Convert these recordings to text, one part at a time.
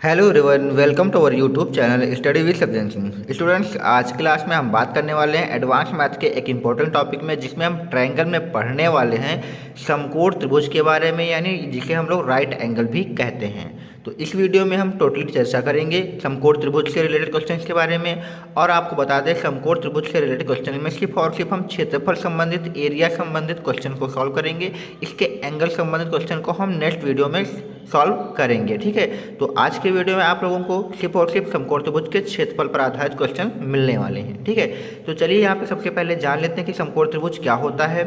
Hello everyone, welcome to our YouTube channel study with Sajjan Singh. Students, आज class में हम बात करने वाले हैं एडवांस मैथ के एक इम्पोर्टेंट टॉपिक में, जिसमें हम ट्रायंगल में पढ़ने वाले हैं समकोण त्रिभुज के बारे में, यानी जिसे हम लोग राइट एंगल भी कहते हैं। तो इस वीडियो में हम टोटली चर्चा करेंगे समकोण त्रिभुज से रिलेटेड क्वेश्चन के बारे में। और आपको बता दें, समकोण त्रिभुज से रिलेटेड क्वेश्चन में सिर्फ और सिर्फ हम क्षेत्रफल संबंधित, एरिया संबंधित क्वेश्चन को सॉल्व करेंगे। इसके एंगल संबंधित क्वेश्चन को हम नेक्स्ट वीडियो में सॉल्व करेंगे। ठीक है, तो आज के वीडियो में आप लोगों को सिर्फ और सिर्फ समकोण त्रिभुज के क्षेत्रफल पर आधारित क्वेश्चन मिलने वाले हैं। ठीक है, तो चलिए यहाँ पे सबसे पहले जान लेते हैं कि समकोण त्रिभुज क्या होता है।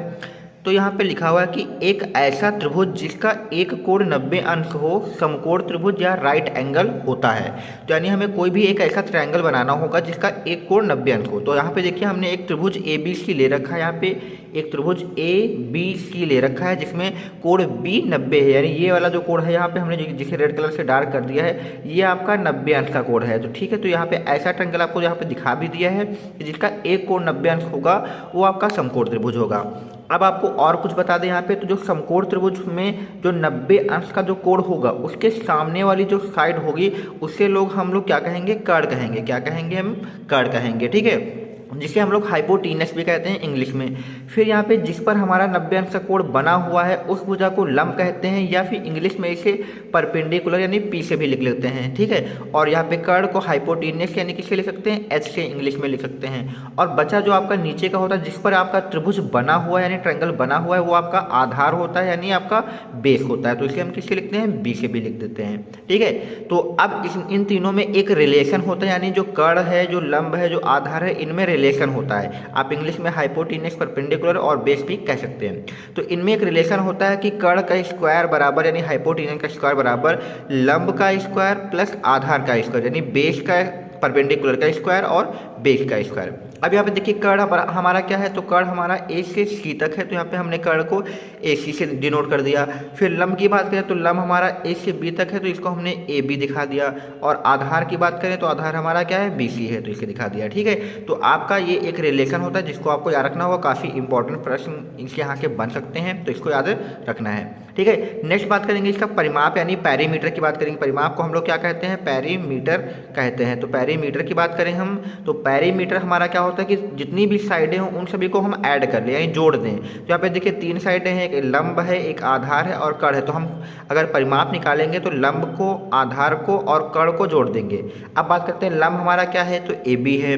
तो यहाँ पे लिखा हुआ है कि एक ऐसा त्रिभुज जिसका एक कोण 90 अंश हो समकोण त्रिभुज या राइट एंगल होता है। तो यानी हमें कोई भी एक ऐसा ट्रायंगल बनाना होगा जिसका एक कोण 90 अंश हो। तो यहाँ पे देखिए, हमने एक त्रिभुज ए बी सी ले रखा है। यहाँ पे एक त्रिभुज ए बी सी ले रखा है जिसमें कोण बी 90 है, यानी ये वाला जो कोण है यहाँ पे हमने जिसे रेड कलर से डार्क कर दिया है, ये आपका 90 अंश का कोण है। तो ठीक है, तो यहाँ पे ऐसा ट्रायंगल आपको यहाँ पे दिखा भी दिया है कि जिसका एक कोण 90 अंश होगा, वो आपका समकोण त्रिभुज होगा। अब आपको और कुछ बता दें यहाँ पे, तो जो समकोण त्रिभुज में जो 90 अंश का जो कोण होगा, उसके सामने वाली जो साइड होगी उसे हम लोग क्या कहेंगे, कर्ण कहेंगे। क्या कहेंगे हम? कर्ण कहेंगे। ठीक है, जिसे हम लोग हाइपोटीनस भी कहते हैं इंग्लिश में। फिर यहाँ पे जिस पर हमारा 90 अंश का कोण बना हुआ है उस भुजा को लंब कहते हैं, या फिर इंग्लिश में इसे परपेंडिकुलर यानी पी से भी लिख लेते हैं। ठीक है, और यहाँ पे कर्ण को हाइपोटीनस यानी किससे लिख सकते हैं? एच से इंग्लिश में लिख सकते हैं। और बचा जो आपका नीचे का होता है, जिस पर आपका त्रिभुज बना हुआ है यानी ट्रायंगल बना हुआ है, वो आपका आधार होता है यानी आपका बेस होता है। तो इसे हम किससे लिखते हैं? बी से भी लिख देते हैं। ठीक है, तो अब इन तीनों में एक रिलेशन होता है, यानी जो कर्ण है, जो लंब है, जो आधार है, इनमें रिलेशन होता है। आप इंग्लिश में हाइपोटीनस, परपेंडिकुलर और बेस भी कह सकते हैं। तो इनमें एक रिलेशन होता है कि कर्ण का स्क्वायर बराबर यानी हाइपोटीनस का स्क्वायर बराबर लंब का स्क्वायर प्लस आधार का स्क्वायर, यानी बेस का परपेंडिकुलर का स्क्वायर और बेस का स्क्वायर। अब यहाँ पे देखिए, कर्ण हमारा क्या है? तो कर्ण हमारा ए से सी तक है, तो यहाँ पे हमने कर्ण को ए सी से डिनोट कर दिया। फिर लंब की बात करें तो लंब हमारा ए से बी तक है, तो इसको हमने ए बी दिखा दिया। और आधार की बात करें तो आधार हमारा क्या है? बी सी है, तो इसे दिखा दिया। ठीक है, तो आपका ये एक रिलेशन होता है जिसको आपको याद रखना होगा। काफ़ी इंपॉर्टेंट प्रश्न इसके यहाँ से बन सकते हैं, तो इसको याद रखना है। ठीक है, नेक्स्ट बात करेंगे इसका परिमाप यानी पैरीमीटर की बात करेंगे। परिमाप को हम लोग क्या कहते हैं? पैरीमीटर कहते हैं। तो पैरीमीटर की बात करें हम, तो पैरीमीटर हमारा क्या होता है कि जितनी भी साइडें हों उन सभी को हम ऐड कर लें यानी जोड़ दें। तो यहाँ पे देखिए 3 साइडें हैं, एक लंब है, एक आधार है और कर्ण है। तो हम अगर परिमाप निकालेंगे तो लंब को, आधार को और कर्ण को जोड़ देंगे। अब बात करते हैं, लंब हमारा क्या है? तो ए बी है।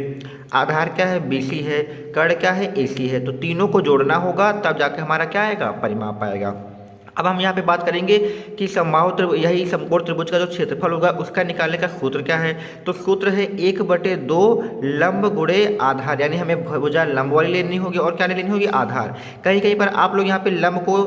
आधार क्या है? बी सी है। कर्ण क्या है? ए सी है। तो तीनों को जोड़ना होगा, तब जाके हमारा क्या आएगा? परिमाप आएगा। अब हम यहाँ पे बात करेंगे कि समबाहु त्रिभुज, यही समकोण त्रिभुज का जो क्षेत्रफल होगा उसका निकालने का सूत्र क्या है? तो सूत्र है 1/2 लंब गुणे आधार, यानी हमें भुजा लंब वाली लेनी होगी और क्या लेनी होगी? आधार। कहीं कहीं पर आप लोग यहाँ पे लंब को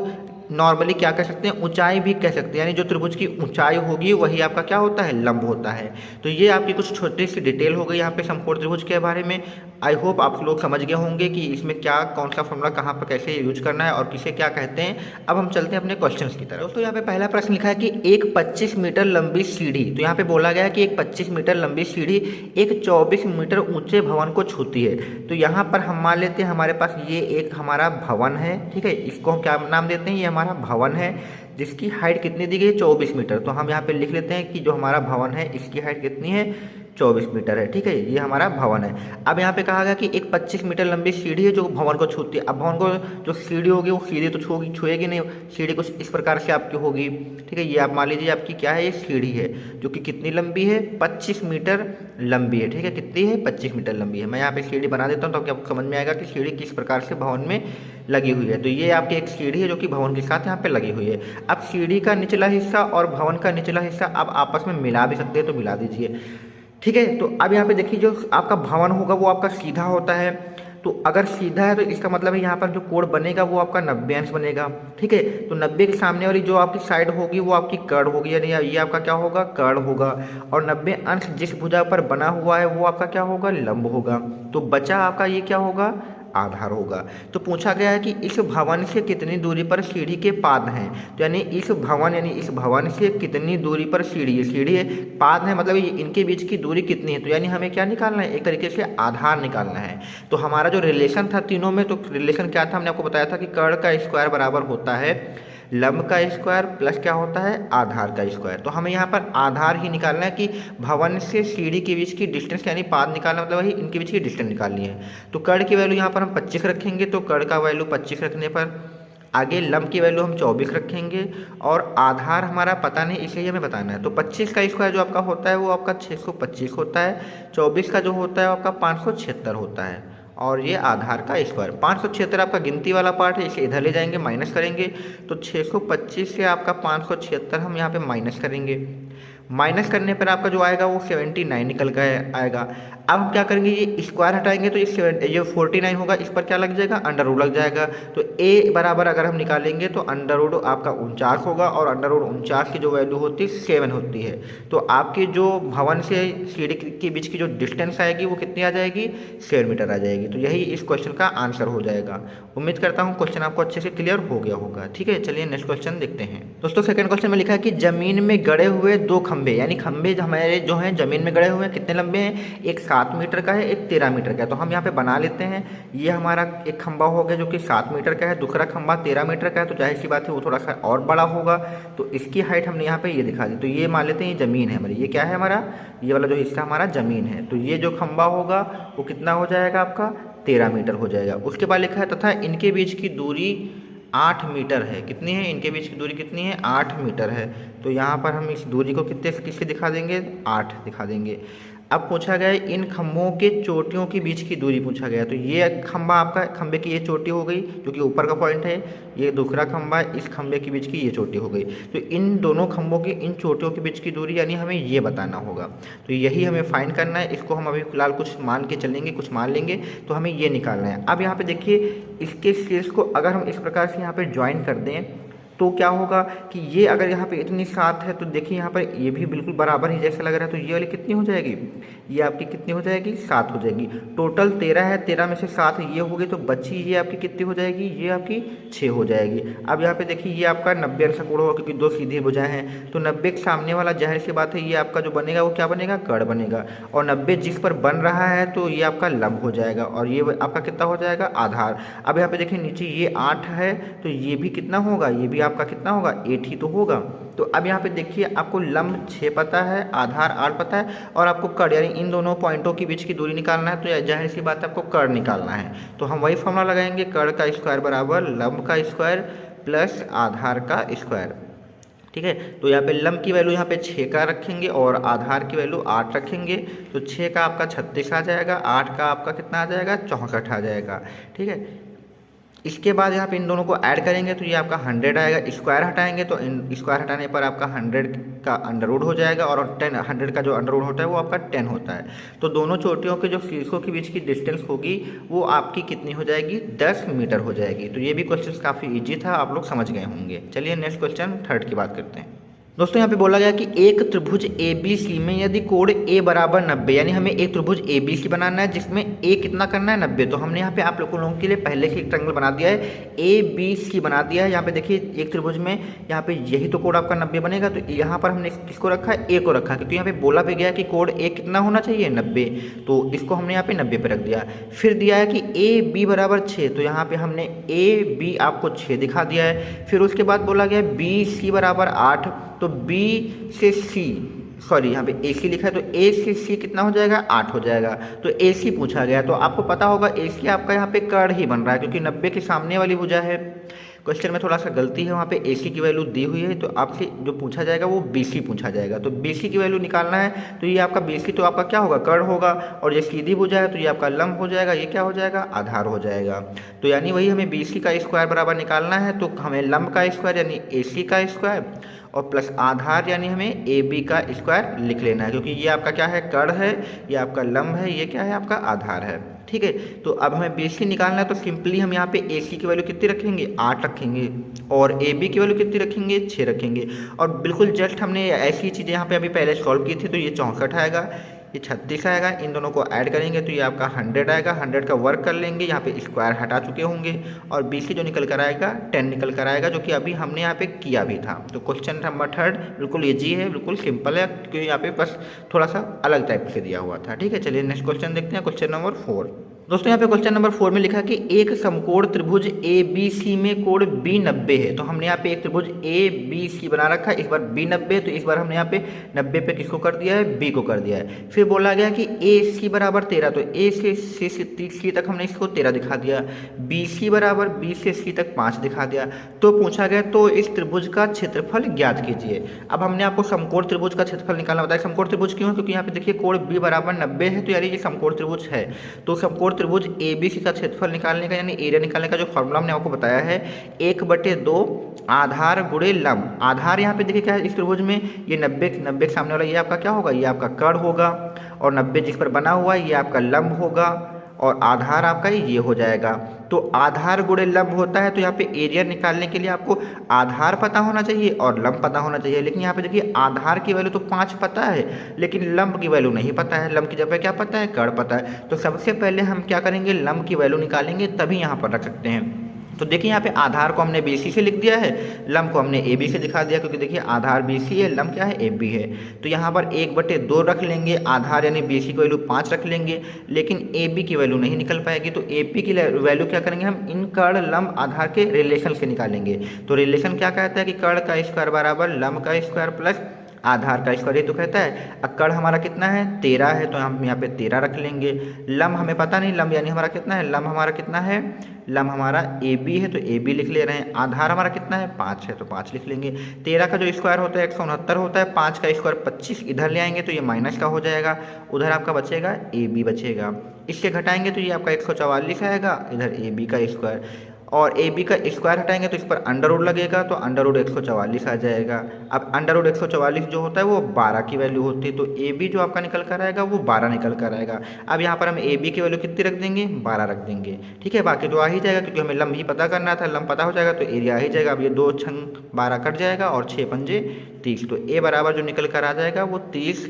नॉर्मली क्या कह सकते हैं? ऊंचाई भी कह सकते हैं, यानी जो त्रिभुज की ऊंचाई होगी वही आपका क्या होता है? लंब होता है। तो ये आपकी कुछ छोटी सी डिटेल हो गई यहाँ पे समकोण त्रिभुज के बारे में। आई होप आप लोग समझ गए होंगे कि इसमें क्या, कौन सा फॉर्मूला कहाँ पर कैसे यूज करना है और किसे क्या कहते हैं। अब हम चलते हैं अपने क्वेश्चंस की तरफ। दोस्तों, यहाँ पे पहला प्रश्न लिखा है कि एक 25 मीटर लंबी सीढ़ी, तो यहाँ पे बोला गया है कि एक 25 मीटर लंबी सीढ़ी एक 24 मीटर ऊंचे भवन को छूती है। तो यहाँ पर हम मान लेते हैं हमारे पास ये एक हमारा भवन है। ठीक है, इसको हम क्या नाम देते हैं? ये हमारा भवन है जिसकी हाइट कितनी दी गई है? 24 मीटर। तो हम यहाँ पे लिख लेते हैं कि जो हमारा भवन है इसकी हाइट कितनी है? 24 मीटर है। ठीक है, ये हमारा भवन है। अब यहाँ पे कहा गया कि एक 25 मीटर लंबी सीढ़ी है जो भवन को छूती है। अब भवन को जो सीढ़ी होगी वो सीढ़ी तो छुएगी नहीं, सीढ़ी कुछ इस प्रकार से आपकी होगी। ठीक है, ये आप मान लीजिए आपकी क्या है? ये सीढ़ी है जो कि कितनी लंबी है? 25 मीटर लंबी है। ठीक है, कितनी है? 25 मीटर लंबी है। मैं यहाँ पे सीढ़ी बना देता हूँ तो आपको समझ में आएगा कि सीढ़ी किस प्रकार से भवन में लगी हुई है। तो ये आपकी एक सीढ़ी है जो कि भवन के साथ यहाँ पे लगी हुई है। अब सीढ़ी का निचला हिस्सा और भवन का निचला हिस्सा आप आपस में मिला भी सकते हैं, तो मिला दीजिए। ठीक है, तो अब यहाँ पे देखिए, जो आपका भवन होगा वो आपका सीधा होता है। तो अगर सीधा है तो इसका मतलब है यहाँ पर जो कोण बनेगा वो आपका 90 अंश बनेगा। ठीक है, तो 90 के सामने वाली जो आपकी साइड होगी वो आपकी कर्ण होगी, यानी ये आपका क्या होगा? कर्ण होगा। और 90 अंश जिस भुजा पर बना हुआ है वो आपका क्या होगा? लंब होगा। तो बचा आपका ये क्या होगा? आधार होगा। तो पूछा गया है कि इस भवन से कितनी दूरी पर सीढ़ी के पाद हैं। तो यानी इस भवन से कितनी दूरी पर सीढ़ी है? सीढ़ी है, पाद है, मतलब इनके बीच की दूरी कितनी है? तो यानी हमें क्या निकालना है? एक तरीके से आधार निकालना है। तो हमारा जो रिलेशन था तीनों में, तो रिलेशन क्या था? हमने आपको बताया था कि कर्ण का स्क्वायर बराबर होता है लंब का स्क्वायर प्लस क्या होता है, आधार का स्क्वायर। तो हमें यहाँ पर आधार ही निकालना है कि भवन से सीढ़ी के बीच की डिस्टेंस यानी पाद निकालना, मतलब वही इनके बीच की डिस्टेंस निकालनी है। तो कर्ण की वैल्यू यहाँ पर हम 25 रखेंगे, तो कर्ण का वैल्यू 25 रखने पर आगे लंब की वैल्यू हम 24 रखेंगे और आधार हमारा पता नहीं इसलिए हमें बताना है। तो 25 का स्क्वायर जो आपका होता है वो आपका 625 होता है, 24 का जो होता है वो आपका 576 होता है और ये आधार का स्क्वायर। 576 आपका गिनती वाला पार्ट है, इसे इधर ले जाएंगे माइनस करेंगे तो 625 से आपका 576 हम यहाँ पे माइनस करेंगे। माइनस करने पर आपका जो आएगा वो 79 निकल कर आएगा। अब हम क्या करेंगे, ये स्क्वायर हटाएंगे तो ये 49 होगा, इस पर क्या लग जाएगा, अंडर रूट लग जाएगा। तो ए बराबर अगर हम निकालेंगे तो अंडर रूट आपका 49 होगा और अंडर रूट 49 की जो वैल्यू होती है 7 होती है। तो आपकी जो भवन से सीढ़ी के बीच की जो डिस्टेंस आएगी वो कितनी आ जाएगी, 7 मीटर आ जाएगी। तो यही इस क्वेश्चन का आंसर हो जाएगा। उम्मीद करता हूँ क्वेश्चन आपको अच्छे से क्लियर हो गया होगा। ठीक है, चलिए नेक्स्ट क्वेश्चन देखते हैं। दोस्तों सेकंड क्वेश्चन में लिखा है कि जमीन में गड़े हुए दो खंभे, यानी खंभे हमारे जो हैं जमीन में गड़े हुए हैं, कितने लंबे हैं, एक 7 मीटर का है, एक 13 मीटर का है। तो हम यहाँ पे बना लेते हैं। ये हमारा एक खंभा हो गया जो कि 7 मीटर का है, दूसरा खंभा 13 मीटर का है, तो जाहिर सी बात है वो थोड़ा सा और बड़ा होगा। तो इसकी हाइट हमने यहाँ पे ये दिखा दी। तो ये मान लेते हैं ये ज़मीन है हमारी, ये क्या है हमारा, ये वाला जो हिस्सा हमारा ज़मीन है। तो ये जो खंभा होगा वो कितना हो जाएगा आपका, 13 मीटर हो जाएगा। उसके बाद लिखा है तथा इनके बीच की दूरी 8 मीटर है। कितनी है, इनके बीच की दूरी कितनी है, 8 मीटर है। तो यहाँ पर हम इस दूरी को किससे दिखा देंगे, 8 दिखा देंगे। अब पूछा गया है इन खंभों के चोटियों के बीच की दूरी पूछा गया। तो ये खंभा आपका, खंभे की ये चोटी हो गई जो कि ऊपर का पॉइंट है, ये दूसरा खंभा इस खंभे के बीच की ये चोटी हो गई। तो इन दोनों खंभों की इन चोटियों के बीच की दूरी यानी हमें ये बताना होगा। तो यही हमें फाइंड करना है। इसको हम अभी फिलहाल कुछ मान के चलेंगे, कुछ मान लेंगे, तो हमें ये निकालना है। अब यहाँ पे देखिए इसके शीर्ष को अगर हम इस प्रकार से यहाँ पे ज्वाइन कर दें तो क्या होगा कि ये अगर यहाँ पे इतनी 7 है तो देखिए यहाँ पर ये भी बिल्कुल बराबर ही जैसा लग रहा है। तो ये वाली कितनी हो जाएगी, ये आपकी कितनी हो जाएगी, 7 हो जाएगी। टोटल 13 है, 13 में से 7 ये हो गई, तो बची ये आपकी कितनी हो जाएगी, ये आपकी 6 हो जाएगी। अब यहाँ पे देखिए ये आपका 90 अंश कोण होगा क्योंकि 2 सीधी भुजाएं हैं। तो 90 के सामने वाला जाहिर सी बात है ये आपका जो बनेगा वो क्या बनेगा, कर्ण बनेगा। और 90 जिस पर बन रहा है तो ये आपका लंब हो जाएगा और ये आपका कितना हो जाएगा, आधार। अब यहाँ पे देखिए नीचे ये 8 है तो ये भी कितना होगा, ये भी आपका कितना होगा, 8 ही तो होगा। तो अब यहाँ पे देखिए आपको लंब 6 पता है, आधार 8 पता है और आपको कर्ण यानी इन दोनों पॉइंटों के बीच की दूरी निकालना है। तो जाहिर सी बात है आपको कर्ण निकालना है। तो हम वही फॉर्मूला लगाएंगे, कर्ण का स्क्वायर बराबर लंब का स्क्वायर प्लस आधार का स्क्वायर। ठीक है, तो यहाँ पे लंब की वैल्यू यहाँ पे 6 का रखेंगे और आधार की वैल्यू 8 रखेंगे। तो 6 का आपका 36 आ जाएगा, 8 का आपका कितना आ जाएगा, 64 आ जाएगा। ठीक है, इसके बाद यहाँ पे इन दोनों को ऐड करेंगे तो ये आपका 100 आएगा। स्क्वायर हटाएंगे तो स्क्वायर हटाने पर आपका 100 का अंडर रूट हो जाएगा और 100 का जो अंडर रूट होता है वो आपका 10 होता है। तो दोनों चोटियों के जो शीर्षों के बीच की डिस्टेंस होगी वो आपकी कितनी हो जाएगी, 10 मीटर हो जाएगी। तो ये भी क्वेश्चन काफ़ी ईजी था, आप लोग समझ गए होंगे। चलिए नेक्स्ट क्वेश्चन थर्ड की बात करते हैं। दोस्तों यहाँ पे बोला गया कि एक त्रिभुज ABC में यदि कोण A बराबर 90, यानी हमें एक त्रिभुज ABC बनाना है जिसमें A कितना करना है, 90। तो हमने यहाँ पे आप लोगों के लिए पहले से एक ट्रायंगल बना दिया है, ABC बना दिया है। यहाँ पे देखिए एक त्रिभुज में यहाँ पे यही तो कोण आपका 90 बनेगा। तो यहाँ पर हमने किसको रखा है, A को रखा, क्योंकि यहाँ पे बोला भी गया कि कोण A कितना होना चाहिए, 90। तो इसको हमने यहाँ पे 90 पे रख दिया। फिर दिया है कि AB बराबर 6, तो यहाँ पे हमने AB आपको 6 दिखा दिया है। फिर उसके बाद बोला गया BC बराबर 8, तो B से C, सॉरी यहाँ पे AC लिखा है, तो A से C कितना हो जाएगा, 8 हो जाएगा। तो AC पूछा गया, तो आपको पता होगा AC आपका यहाँ पे कर्ण ही बन रहा है क्योंकि 90 के सामने वाली भुजा है। क्वेश्चन में थोड़ा सा गलती है, वहाँ पे AC की वैल्यू दी हुई है, तो आपसे जो पूछा जाएगा वो BC पूछा जाएगा। तो BC की वैल्यू निकालना है, तो ये आपका BC तो आपका क्या होगा, कर्ण होगा, और ये सीधी भुजा है तो ये आपका लंब हो जाएगा, ये क्या हो जाएगा, आधार हो जाएगा। तो यानी वही हमें BC का स्क्वायर बराबर निकालना है। तो हमें लंब का स्क्वायर यानी AC का स्क्वायर और प्लस आधार यानी हमें AB का स्क्वायर लिख लेना है, क्योंकि ये आपका क्या है, कर्ण है, ये आपका लंब है, ये क्या है, आपका आधार है। ठीक है, तो अब हमें BC निकालना है, तो सिंपली हम यहाँ पे AC की वैल्यू कितनी रखेंगे, 8 रखेंगे और AB की वैल्यू कितनी रखेंगे, 6 रखेंगे। और बिल्कुल जस्ट हमने ऐसी चीज़ें यहाँ पे अभी पहले सॉल्व की थी। तो ये 64 आएगा, ये 36 आएगा, इन दोनों को ऐड करेंगे तो ये आपका 100 आएगा। 100 का वर्क कर लेंगे, यहाँ पे स्क्वायर हटा चुके होंगे और BC जो निकल कर आएगा 10 निकल कर आएगा, जो कि अभी हमने यहाँ पे किया भी था। तो क्वेश्चन नंबर थर्ड बिल्कुल ईजी है, बिल्कुल सिंपल है, क्योंकि यहाँ पे बस थोड़ा सा अलग टाइप से दिया हुआ था। ठीक है, चलिए नेक्स्ट क्वेश्चन देखते हैं, क्वेश्चन नंबर 4। दोस्तों यहाँ पे क्वेश्चन नंबर 4 में लिखा है कि एक समकोण त्रिभुज ए बी सी में कोण बी 90 है। तो हमने यहाँ पे एक त्रिभुज ए बी सी बना रखा है, इस बार बी 90, तो इस बार हमने यहाँ पे 90 पे किसको कर दिया है, बी को कर दिया है। फिर बोला गया कि ए सी बराबर 13, तो ए से सी तक हमने इसको 13 दिखा दिया, बी सी बराबर बी से सी तक 5 दिखा दिया। तो पूछा गया तो इस त्रिभुज का क्षेत्रफल ज्ञात कीजिए। अब हमने आपको समकोण त्रिभुज का क्षेत्रफल निकालना बताया। समकोण त्रिभुज क्यों, क्योंकि यहाँ पे देखिए कोण बी बराबर 90 है, तो यानी ये समकोण त्रिभुज है। तो समकोण त्रिभुज ए बी सी का क्षेत्रफल निकालने का यानी एरिया निकालने का जो फॉर्मूला हमने आपको बताया है 1/2 आधार गुणे लंब। आधार यहाँ पे देखिए क्या है इस त्रिभुज में, ये 90 के सामने वाला ये आपका क्या होगा, ये आपका कर्ण होगा, और 90 जिस पर बना हुआ है ये आपका लंब होगा, और आधार आपका ये हो जाएगा। तो आधार गुणे लंब होता है, तो यहाँ पे एरिया निकालने के लिए आपको आधार पता होना चाहिए और लंब पता होना चाहिए। लेकिन यहाँ पे देखिए आधार की वैल्यू तो 5 पता है, लेकिन लंब की वैल्यू नहीं पता है। लंब की जगह क्या पता है, कर्ण पता है। तो सबसे पहले हम क्या करेंगे, लंब की वैल्यू निकालेंगे, तभी यहाँ पर रख सकते हैं। तो देखिए यहाँ पे आधार को हमने बी सी से लिख दिया है, लंब को हमने ए बी से दिखा दिया, क्योंकि देखिए आधार बी सी है, लंब क्या है, ए बी है। तो यहाँ पर 1/2 रख लेंगे, आधार यानी बी सी की वैल्यू 5 रख लेंगे, लेकिन ए बी की वैल्यू नहीं निकल पाएगी। तो ए पी की वैल्यू क्या करेंगे, हम इन कर्ण लंब आधार के रिलेशन से निकालेंगे। तो रिलेशन क्या कहता है कि कर्ण का स्क्वायर बराबर लंब का स्क्वायर प्लस आधार का स्क्वायर, ये तो कहता है। कर्ण हमारा कितना है, 13 है, तो हम यहाँ पे 13 रख लेंगे। लंब हमें पता नहीं, लंब यानी हमारा कितना है, लंब हमारा कितना है, लंब हमारा ए बी है, तो ए बी लिख ले रहे हैं। आधार हमारा कितना है, 5 है, तो 5 लिख लेंगे। 13 का जो स्क्वायर होता है 169 होता है, 5 का स्क्वायर 25, इधर ले आएंगे तो ये माइनस का हो जाएगा, उधर आपका बचेगा ए बी बचेगा। इससे घटाएंगे तो ये आपका 144 आएगा, इधर ए बी का स्क्वायर, और ए बी का स्क्वायर हटाएंगे तो इस पर अंडर रूट लगेगा, तो अंडर रूट 144 आ जाएगा। अब अंडर रूट 144 जो होता है वो 12 की वैल्यू होती है, तो ए बी जो आपका निकल कर आएगा वो 12 निकल कर आएगा। अब यहाँ पर हम ए बी की वैल्यू कितनी रख देंगे, 12 रख देंगे। ठीक है, बाकी तो आ ही जाएगा, क्योंकि हमें लंब ही पता करना था, लंब पता हो जाएगा तो एरिया आ ही जाएगा। अब ये 2 छंग 12 कट जाएगा और 6 पंजे 30, तो ए बराबर जो निकल कर आ जाएगा वो 30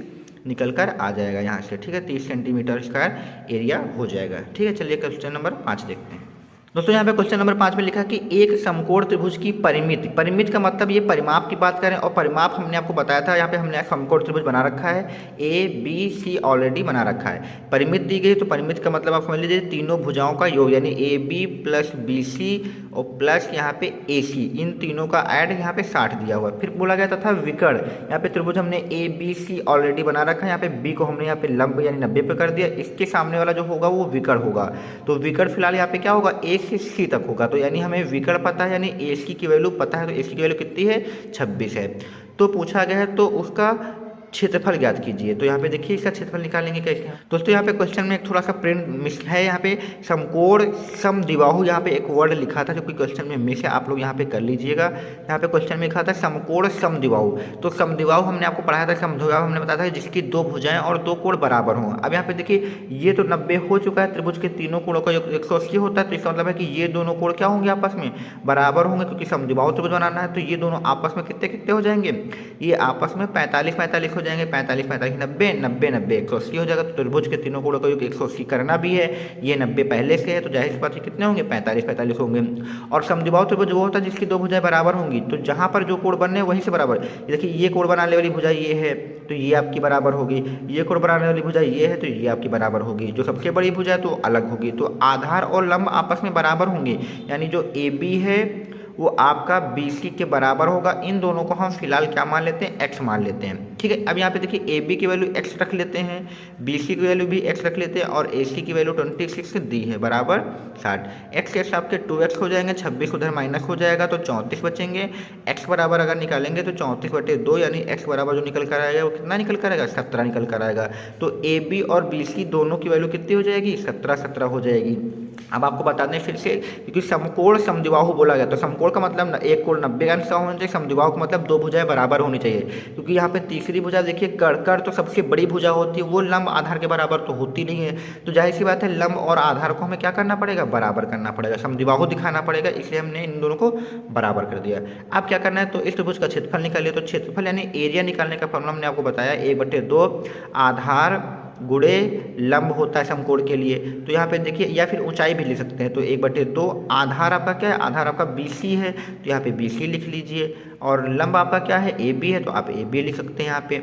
निकल कर आ जाएगा यहाँ से। ठीक है, 30 सेंटीमीटर स्क्वायर एरिया हो जाएगा। ठीक है, चलिए क्वेश्चन नंबर 5 देखते हैं। दोस्तों यहाँ पे क्वेश्चन नंबर 5 में लिखा कि एक समकोण त्रिभुज की परिमिति, परिमित का मतलब ये परिमाप की बात करें, और परिमाप हमने आपको बताया था, यहाँ पे हमने एक समकोण त्रिभुज बना रखा है, ए बी सी ऑलरेडी बना रखा है। परिमित दी गई, तो परिमित का मतलब आप समझ लीजिए तीनों भुजाओं का योग, यानी A B plus B C और प्लस यहाँ पे ए सी, इन तीनों का ऐड यहाँ पे 60 दिया हुआ है। फिर बोला गया तथा विकर्ण, यहाँ पे त्रिभुज हमने ए बी सी ऑलरेडी बना रखा है, यहाँ पे बी को हमने यहाँ पे लंब यानी 90 पे कर दिया, इसके सामने वाला जो होगा वो विकर्ण होगा। तो विकर्ण फिलहाल यहाँ पे क्या होगा, ए से सी तक होगा, तो यानी हमें विकर्ण पता है, यानी ए सी की वैल्यू पता है, तो ए सी की वैल्यू कितनी है, 26 है। तो पूछा गया है तो उसका क्षेत्रफल ज्ञात कीजिए। तो यहाँ पे देखिए इसका क्षेत्रफल निकालेंगे कैसे। दोस्तों यहाँ पे क्वेश्चन में एक थोड़ा सा प्रिंट मिस है, यहाँ पे समकोण समद्विबाहु यहाँ पे एक वर्ड लिखा था जो कि क्वेश्चन में मिस है, आप लोग यहाँ पे कर लीजिएगा। यहाँ पे क्वेश्चन में लिखा था समकोण समद्विबाहु, तो समद्विबाहु हमने आपको पढ़ाया था, समद्विबाहु हमने बताया था जिसकी 2 भुजाएं और 2 कोण बराबर हों। अब यहाँ पे देखिए ये तो 90 हो चुका है, त्रिभुज के तीनों कोणों का 180 होता है, तो इसका मतलब है कि ये दोनों कोण क्या होंगे, आपस में बराबर होंगे, क्योंकि समद्विबाहु त्रिभुज बनाना है। तो ये दोनों आपस में कितने कितने हो जाएंगे, ये आपस में 45 जाएंगे, 45 90 90 90 180 हो जाएगा। तो त्रिभुज के तीनों कोणों का योग 180 करना भी है, ये 90 पहले से है, तो जाहिर सी बात है कितने होंगे, 45 होंगे। और समद्विबाहु त्रिभुज वो होता है जिसकी 2 भुजाएं बराबर होंगी, तो जहां पर जो कोण बनने वहीं से बराबर। देखिए ये कोण बनाने वाली भुजा ये है, तो ये आपकी बराबर होगी, ये कोण बनाने वाली भुजा ये है, तो ये आपकी बराबर होगी। जो सबसे बड़ी भुजा है तो अलग होगी। तो आधार और लंब आपस में बराबर होंगे, यानी जो ए बी है वो आपका बी सी के बराबर होगा। इन दोनों को हम फिलहाल क्या मान लेते हैं, एक्स मान लेते हैं। ठीक है, अब यहाँ पे देखिए ए बी की वैल्यू एक्स रख लेते हैं, बी सी की वैल्यू भी एक्स रख लेते हैं, और ए सी की वैल्यू 26 दी है बराबर 60। एक्स एक्स आपके 2x हो जाएंगे, 26 उधर माइनस हो जाएगा, तो 34 बचेंगे। एक्स बराबर अगर निकालेंगे तो 34/2, यानी एक्स बराबर जो निकल कर आएगा वो कितना निकल कर आएगा, 17 निकल कर आएगा। तो ए बी और बी सी दोनों की वैल्यू कितनी हो जाएगी, 17 हो जाएगी। अब आपको बता दें फिर से, क्योंकि समकोण समद्विबाहु बोला गया, तो समकोण का मतलब एक कोण 90 अंश का होना चाहिए, समद्विबाहु का मतलब 2 भुजाएं बराबर होनी चाहिए। क्योंकि यहाँ पे तीसरी भुजा देखिए कर्ण तो सबसे बड़ी भुजा होती है, वो लंब आधार के बराबर तो होती नहीं है, तो जाहिर सी बात है लंब और आधार को हमें क्या करना पड़ेगा, बराबर करना पड़ेगा, समद्विबाहु दिखाना पड़ेगा, इसलिए हमने इन दोनों को बराबर कर दिया। अब क्या करना है, तो इस त्रिभुज का क्षेत्रफल निकालिए। तो क्षेत्रफल यानी एरिया निकालने का फॉर्मूला हमने आपको बताया, 1/2 आधार गुणे लंब होता है समकोण के लिए। तो यहाँ पे देखिए, या फिर ऊंचाई भी लिख सकते हैं, तो 1/2 आधार आपका क्या है, आधार आपका BC है, तो यहाँ पे BC लिख लीजिए, और लंब आपका क्या है, AB है, तो आप AB लिख सकते हैं यहाँ पे।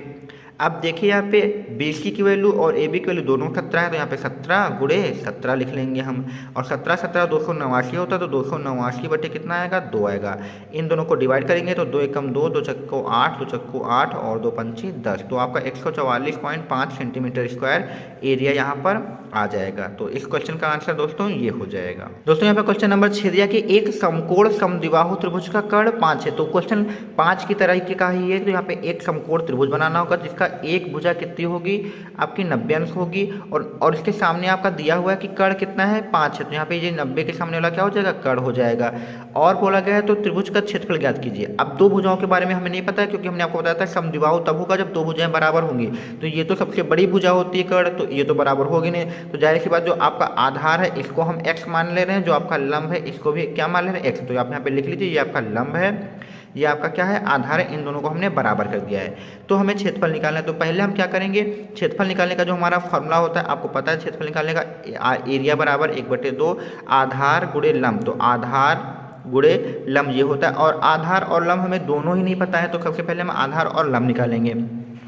अब देखिए यहाँ पे BC की वैल्यू और AB की वैल्यू दोनों 17 है, तो यहाँ पे 17 गुणे 17 लिख लेंगे हम। और 17 17 289 होता है, तो 289 बटे कितना आएगा 2 आएगा। इन दोनों को डिवाइड करेंगे तो 2 एकम 2, 2 चक्को 8, 2 चक्को 8 और 2 पंची 10, तो आपका 144.5 सेंटीमीटर स्क्वायर एरिया यहाँ पर आ जाएगा। तो इस क्वेश्चन का आंसर दोस्तों ये हो जाएगा। दोस्तों यहाँ पे क्वेश्चन नंबर 6 दिया कि एक समकोण समद्विबाहु त्रिभुज का कर्ण 5 है। तो क्वेश्चन 5 की तरीके का ही है। तो यहाँ पे एक समकोण त्रिभुज बनाना होगा जिसका एक भुजा कितनी होगी आपकी 90 अंश होगी, और इसके सामने आपका दिया हुआ है कि कर्ण कितना है 5 है। तो यहाँ पे ये 90 के सामने वाला क्या हो जाएगा कर्ण हो जाएगा। और बोला गया है तो त्रिभुज का क्षेत्रफल ज्ञात कीजिए। अब दो भुजाओं के बारे में हमें नहीं पता है, क्योंकि हमने आपको बताया था समद्विबाहु तब होगा जब दो भुजाएं बराबर होंगी। तो ये तो सबसे बड़ी भुजा होती है कर्ण, तो ये तो बराबर होगी नहीं। तो जाहिर सी बात जो आपका आधार है इसको हम x मान ले रहे हैं, जो आपका लंब है इसको भी क्या मान ले रहे हैं x। तो आप यहाँ पे लिख लीजिए, ये आपका लंब है, ये आपका क्या है आधार है, इन दोनों को हमने बराबर कर दिया है। तो हमें क्षेत्रफल निकालना है। तो पहले हम क्या करेंगे, क्षेत्रफल निकालने का जो हमारा फॉर्मूला होता है आपको पता है, क्षेत्रफल निकालने का एरिया बराबर 1/2 आधार गुणे लंब। तो आधार गुणे लंब ये होता है, और आधार और लंब हमें दोनों ही नहीं पता है। तो सबसे पहले हम आधार और लंब निकालेंगे।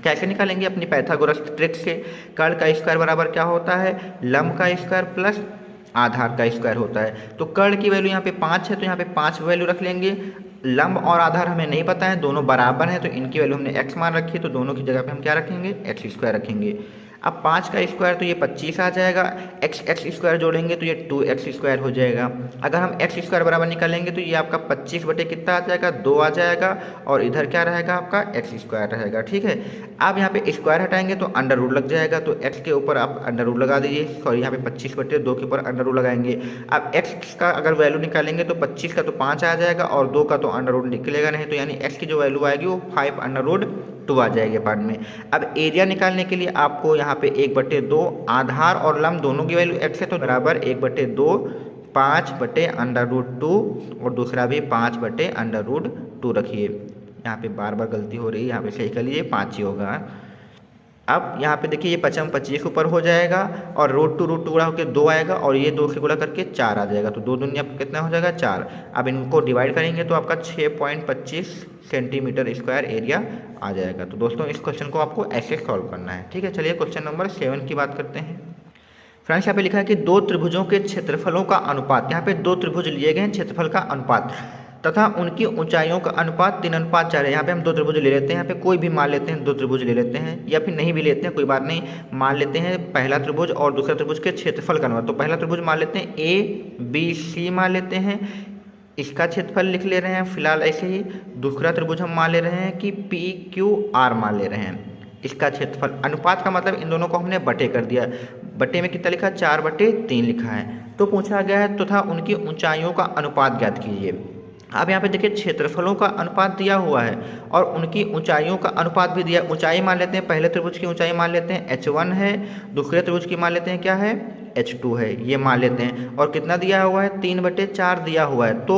कैसे निकालेंगे, अपनी पाइथागोरस ट्रिक से। कर्ण का स्क्वायर बराबर क्या होता है लंब का स्क्वायर प्लस आधार का स्क्वायर होता है। तो कर्ण की वैल्यू यहाँ पे 5 है, तो यहाँ पे 5 वैल्यू रख लेंगे। लंब और आधार हमें नहीं पता है, दोनों बराबर हैं, तो इनकी वैल्यू हमने x मान रखी है, तो दोनों की जगह पे हम क्या रखेंगे x स्क्वायर रखेंगे। अब 5 का स्क्वायर तो ये 25 आ जाएगा, x स्क्वायर जोड़ेंगे तो ये 2x स्क्वायर हो जाएगा। अगर हम x स्क्वायर बराबर निकालेंगे तो ये आपका 25 बटे कितना आ जाएगा 2 आ जाएगा, और इधर क्या रहेगा आपका x स्क्वायर रहेगा। ठीक है, अब यहाँ पे स्क्वायर हटाएंगे तो अंडर रूट लग जाएगा, तो x के ऊपर आप अंडर रूट लगा दीजिए, सॉरी यहाँ पे 25 बटे 2 के ऊपर अंडर रूट लगाएंगे। अब x का अगर वैल्यू निकालेंगे तो 25 का तो 5 आ जाएगा, और 2 का तो अंडर रूट निकलेगा नहीं, तो यानी x की जो वैल्यू आएगी वो 5 अंडर रूट 2 आ जाएगी पार्ट में। अब एरिया निकालने के लिए आपको यहाँ पे 1/2 आधार और लंब दोनों की वैल्यू x है, तो बराबर 1/2 5/√2, और दूसरा भी 5/√2 रखिए। यहाँ पे बार बार गलती हो रही है, यहाँ पे सही कर लीजिए 5 ही होगा। अब यहाँ पे देखिए ये 5 25 ऊपर हो जाएगा, और √2 गुणा होकर 2 आएगा, और ये 2 से गुणा करके 4 आ जाएगा, तो 2 दूनी कितना हो जाएगा 4। अब इनको डिवाइड करेंगे तो आपका 6.25 सेंटीमीटर स्क्वायर एरिया आ जाएगा। तो दोस्तों इस क्वेश्चन को आपको ऐसे सॉल्व करना है। ठीक है, चलिए क्वेश्चन नंबर 7 की बात करते हैं। फ्रेंड्स यहाँ पे लिखा है कि दो त्रिभुजों के क्षेत्रफलों का अनुपात, यहाँ पे दो त्रिभुज लिए गए हैं, क्षेत्रफल का अनुपात तथा उनकी ऊंचाइयों का अनुपात 3:4 है। यहाँ पे हम दो त्रिभुज ले लेते हैं, यहाँ पे कोई भी मान लेते हैं, दो त्रिभुज ले लेते हैं, या फिर नहीं भी लेते हैं कोई बात नहीं, मान लेते हैं पहला त्रिभुज और दूसरा त्रिभुज के क्षेत्रफल का अनुपात। तो पहला त्रिभुज मान लेते हैं ABC मान लेते हैं, इसका क्षेत्रफल लिख ले रहे हैं फिलहाल ऐसे ही। दूसरा त्रिभुज हम मान ले रहे हैं कि PQR मान ले रहे हैं, इसका क्षेत्रफल। अनुपात का मतलब इन दोनों को हमने बटे कर दिया, बटे में कितना लिखा 4/3 लिखा है। तो पूछा गया है तथा उनकी ऊंचाइयों का अनुपात ज्ञात कीजिए। अब यहाँ पे देखिए क्षेत्रफलों का अनुपात दिया हुआ है और उनकी ऊंचाइयों का अनुपात भी दिया। ऊंचाई मान लेते हैं, पहले त्रिभुज की ऊंचाई मान लेते हैं h1 है, दूसरे त्रिभुज की मान लेते हैं क्या है h2 है, ये मान लेते हैं। और कितना दिया हुआ है 3/4 दिया हुआ है। तो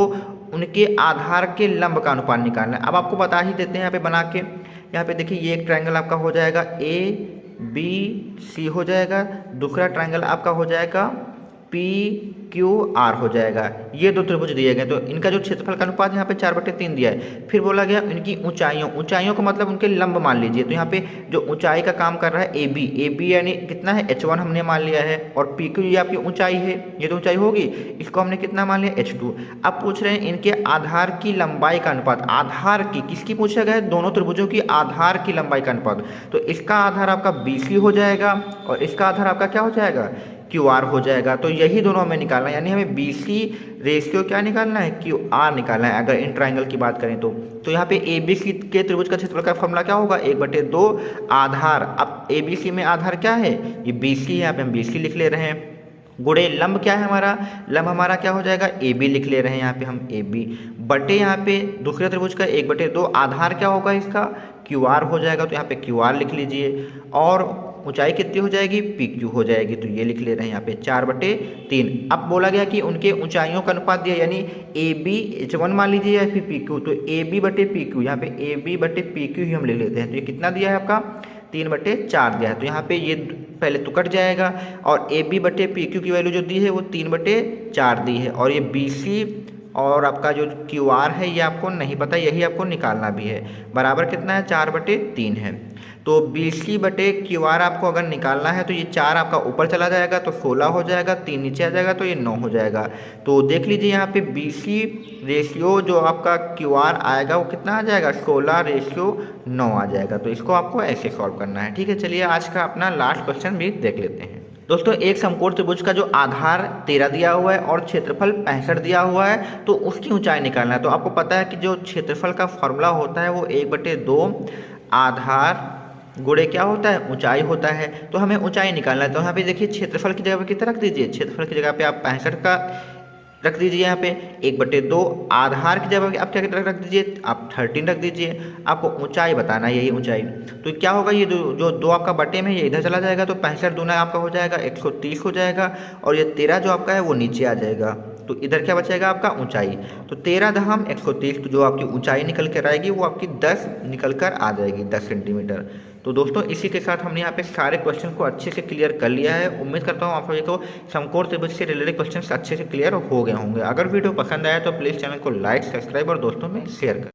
उनके आधार के लंब का अनुपात निकालना है। अब आपको बता ही देते हैं यहाँ पे बना के। यहाँ पे देखिए ये एक ट्रायंगल आपका हो जाएगा ABC हो जाएगा, दूसरा ट्रायंगल आपका हो जाएगा PQR हो जाएगा। ये दो त्रिभुज दिए गए, तो इनका जो क्षेत्रफल का अनुपात यहाँ पे 4/3 दिया है। फिर बोला गया इनकी ऊंचाइयों का मतलब उनके लंब मान लीजिए। तो यहाँ पे जो ऊंचाई का काम कर रहा है AB यानी कितना है h1 हमने मान लिया है, और PQ ये आपकी ऊंचाई है, ये तो ऊंचाई होगी, इसको हमने कितना मान लिया h2। अब पूछ रहे हैं इनके आधार की लंबाई का अनुपात। आधार की किसकी पूछा गया है, दोनों त्रिभुजों की आधार की लंबाई का अनुपात। तो इसका आधार आपका BC हो जाएगा और इसका आधार आपका क्या हो जाएगा QR हो जाएगा। तो यही दोनों हमें निकालना है, यानी हमें BC रेशियो क्या निकालना है QR निकालना है अगर इन ट्राइंगल की बात करें तो यहाँ पे ABC के त्रिभुज का क्षेत्रफल का फॉर्मूला क्या होगा 1/2 आधार। अब ABC में आधार क्या है, ये BC है, यहाँ पे हम BC लिख ले रहे हैं, गुणे लंब क्या है हमारा, लंब हमारा क्या हो जाएगा AB लिख ले रहे हैं यहाँ पे हम AB, बटे यहाँ पे दूसरे त्रिभुज का 1/2 आधार क्या होगा इसका QR हो जाएगा, तो यहाँ पे QR लिख लीजिए। और ऊंचाई कितनी हो जाएगी PQ हो जाएगी, तो ये लिख ले रहे हैं यहाँ पे 4/3। अब बोला गया कि उनके ऊंचाइयों का अनुपात दिया, यानी AB h1 मान लीजिए या फिर PQ, तो AB/PQ, यहाँ पे AB/PQ ही हम लिख लेते हैं। तो ये कितना दिया है आपका 3/4 दिया है, तो यहाँ पे ये पहले तो कट जाएगा, और AB/PQ की वैल्यू जो दी है वो 3/4 दी है, और ये BC और आपका जो क्यू आर है ये आपको नहीं पता, यही आपको निकालना भी है। बराबर कितना है, 4/3 है। तो BC/QR आपको अगर निकालना है तो ये 4 आपका ऊपर चला जाएगा तो 16 हो जाएगा, 3 नीचे आ जाएगा तो ये 9 हो जाएगा। तो देख लीजिए यहाँ पे BC रेशियो जो आपका QR आएगा वो कितना आ जाएगा, 16:9 आ जाएगा। तो इसको आपको ऐसे सॉल्व करना है। ठीक है, चलिए आज का अपना लास्ट क्वेश्चन भी देख लेते हैं। दोस्तों, एक समकोण त्रिभुज का जो आधार 13 दिया हुआ है और क्षेत्रफल 65 दिया हुआ है, तो उसकी ऊंचाई निकालना है। तो आपको पता है कि जो क्षेत्रफल का फॉर्मूला होता है वो 1/2 आधार गुणे क्या होता है, ऊंचाई होता है। तो हमें ऊंचाई निकालना है। तो यहाँ पे देखिए क्षेत्रफल की जगह पे कितना रख दीजिए, क्षेत्रफल की जगह पे आप 65 का रख दीजिए। यहाँ पे 1/2 आधार की जगह आप क्या रख दीजिए, आप 13 रख दीजिए। आपको ऊंचाई बताना है, यही ऊंचाई। तो क्या होगा, ये जो 2 आपका बटे में ये इधर चला जाएगा तो 65 दूना आपका हो जाएगा 130 हो जाएगा, और ये 13 जो आपका है वो नीचे आ जाएगा। तो इधर क्या बचेगा आपका, ऊंचाई। तो 13 दहम 130, तो जो आपकी ऊंचाई निकल कर आएगी वो आपकी 10 निकल कर आ जाएगी, 10 सेंटीमीटर। तो दोस्तों, इसी के साथ हमने यहाँ पे सारे क्वेश्चन को अच्छे से क्लियर कर लिया है। उम्मीद करता हूँ आप सभी को समकोण त्रिभुज से रिलेटेड क्वेश्चन अच्छे से क्लियर हो गए होंगे। अगर वीडियो पसंद आया तो प्लीज़ चैनल को लाइक, सब्सक्राइब और दोस्तों में शेयर करें।